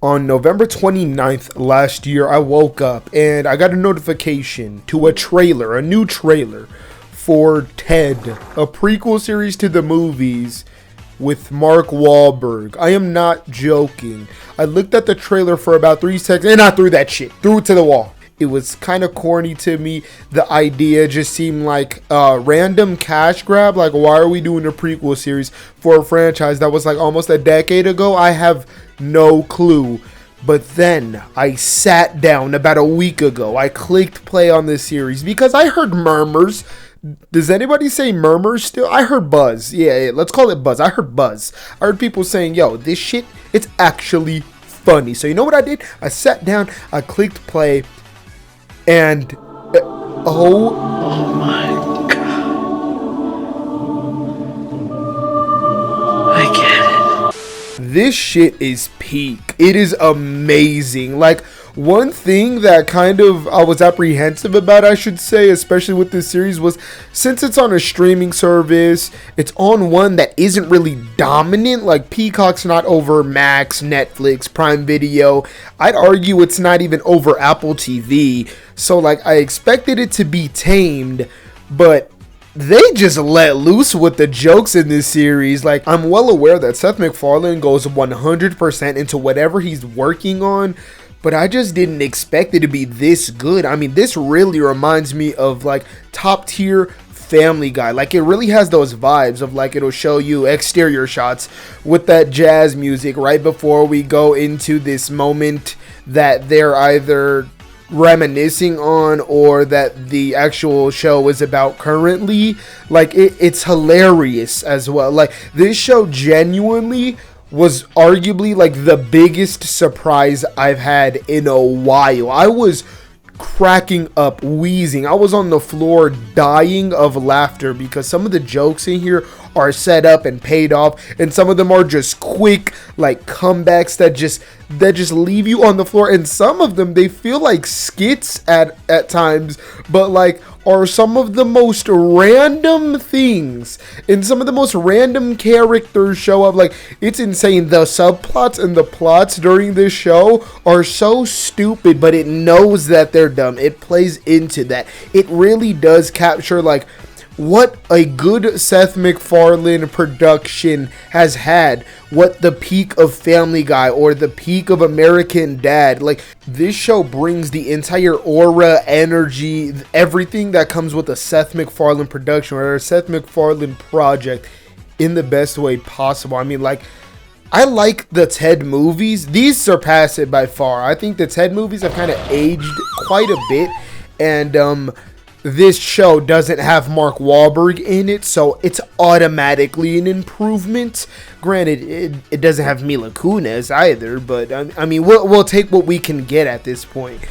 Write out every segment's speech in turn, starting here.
On November 29th last year, I woke up and I got a notification to a new trailer for Ted, a prequel series to the movies with Mark Wahlberg. I am not joking. I looked at the trailer for about 3 seconds and I threw that shit, threw it to the wall. It was kind of corny to me. The idea just seemed like a random cash grab. Like, why are we doing a prequel series for a franchise that was like almost a decade ago? I have no clue. But then I sat down about a week ago. I clicked play on this series because I heard murmurs. Does anybody say murmurs still? I heard buzz. Yeah, let's call it buzz. I heard buzz. I heard people saying, yo, this shit, it's actually funny. So you know what I did? I sat down, I clicked play, and oh my god, I get it. This shit is peak. It is amazing. Like, one thing that kind of I was apprehensive about, I should say, especially with this series, was since it's on a streaming service, it's on one that isn't really dominant. Like, Peacock's not over Max, Netflix, Prime Video. I'd argue it's not even over Apple TV. So, like, I expected it to be tamed, but they just let loose with the jokes in this series. Like, I'm well aware that Seth MacFarlane goes 100% into whatever he's working on, but I just didn't expect it to be this good. I mean, this really reminds me of like top tier Family Guy. Like, it really has those vibes of like, it'll show you exterior shots with that jazz music right before we go into this moment that they're either reminiscing on or that the actual show is about currently. Like, it's hilarious as well. Like, this show genuinely was arguably like the biggest surprise I've had in a while. I was cracking up, wheezing. I was on the floor dying of laughter because some of the jokes in here are set up and paid off, and some of them are just quick like comebacks that just leave you on the floor, and some of them they feel like skits at times, but like are some of the most random things, and some of the most random characters show up. Like, it's insane. The subplots and the plots during this show are so stupid, but it knows that they're dumb. It plays into that. It really does capture like what a good Seth MacFarlane production has had, what the peak of Family Guy or the peak of American Dad. Like, this show brings the entire aura, energy, everything that comes with a Seth MacFarlane production or a Seth MacFarlane project in the best way possible. I mean, like, I like the Ted movies. These surpass it by far. I think the Ted movies have kind of aged quite a bit, and this show doesn't have Mark Wahlberg in it, so it's automatically an improvement. Granted, it doesn't have Mila Kunis either, but I mean, we'll take what we can get at this point.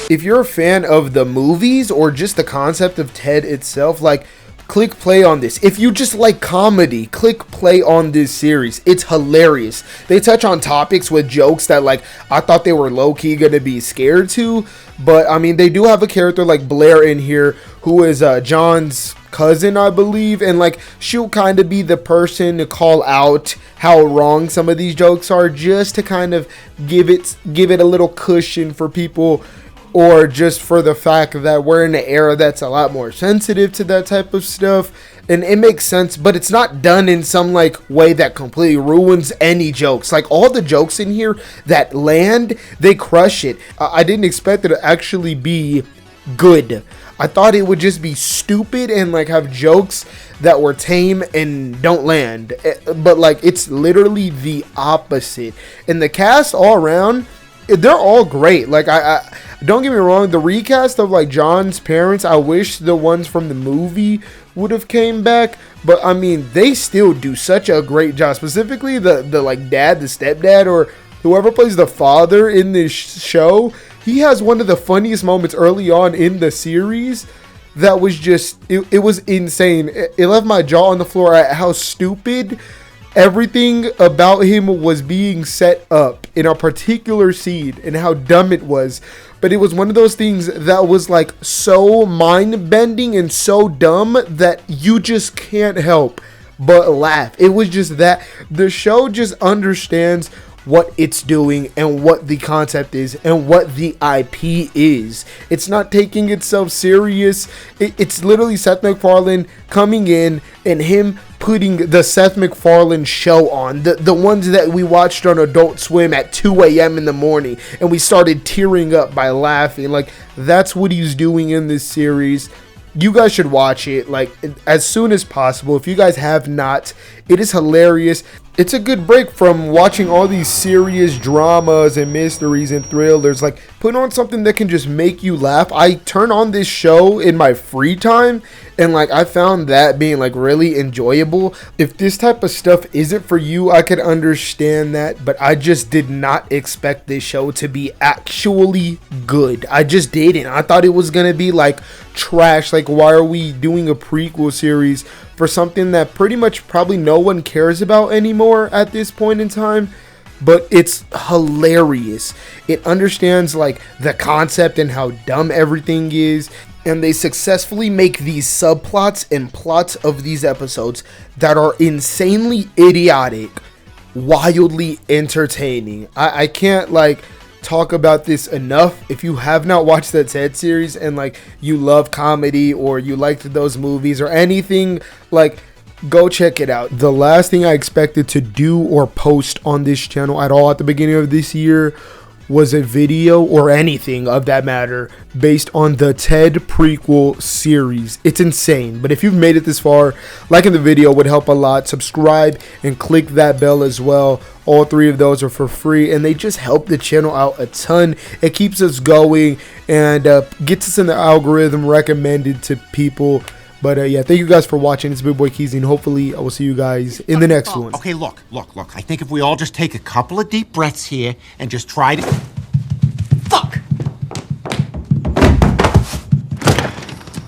If you're a fan of the movies or just the concept of Ted itself, like, click play on this. If you just like comedy, click play on this series. It's hilarious. They touch on topics with jokes that, like, I thought they were low-key gonna be scared to, but I mean, they do have a character like Blair in here who is John's cousin, I believe, and like, she'll kind of be the person to call out how wrong some of these jokes are, just to kind of give it a little cushion for people, or just for the fact that we're in an era that's a lot more sensitive to that type of stuff. And it makes sense, but it's not done in some like way that completely ruins any jokes. Like, all the jokes in here that land, they crush it. I didn't expect it to actually be good. I thought it would just be stupid and like have jokes that were tame and don't land. But like, it's literally the opposite. And the cast all around, they're all great. Like, I don't get me wrong, the recast of like John's parents, I wish the ones from the movie would have came back, but I mean, they still do such a great job. Specifically the like dad, the stepdad, or whoever plays the father in this show. He has one of the funniest moments early on in the series that was just, it was insane. It left my jaw on the floor at how stupid everything about him was being set up in a particular scene and how dumb it was. But it was one of those things that was like so mind-bending and so dumb that you just can't help but laugh. It was just that the show just understands what it's doing and what the concept is and what the IP is. It's not taking itself serious. It's literally Seth MacFarlane coming in and him putting the Seth MacFarlane show on, the ones that we watched on Adult Swim at 2 a.m. in the morning, and we started tearing up by laughing. Like, that's what he's doing in this series. You guys should watch it, like, as soon as possible. If you guys have not, it is hilarious. It's a good break from watching all these serious dramas and mysteries and thrillers. Like, put on something that can just make you laugh. I turn on this show in my free time, and like, I found that being like really enjoyable. If this type of stuff isn't for you, I could understand that, but I just did not expect this show to be actually good. I just didn't. I thought it was gonna be like trash. Like, why are we doing a prequel series for something that pretty much probably no one cares about anymore at this point in time? But it's hilarious. It understands like the concept and how dumb everything is, and they successfully make these subplots and plots of these episodes that are insanely idiotic, wildly entertaining. I can't like talk about this enough. If you have not watched that Ted series and like you love comedy or you liked those movies or anything, like, go check it out. The last thing I expected to do or post on this channel at all at the beginning of this year was a video, or anything of that matter, based on the Ted prequel series. It's insane, but if you've made it this far, liking the video would help a lot. Subscribe and click that bell as well. All three of those are for free, and they just help the channel out a ton. It keeps us going and gets us in the algorithm, recommended to people. But yeah, thank you guys for watching. It's Big Boy Keezy, and hopefully I will see you guys in the next one. Okay, look. I think if we all just take a couple of deep breaths here and just try to...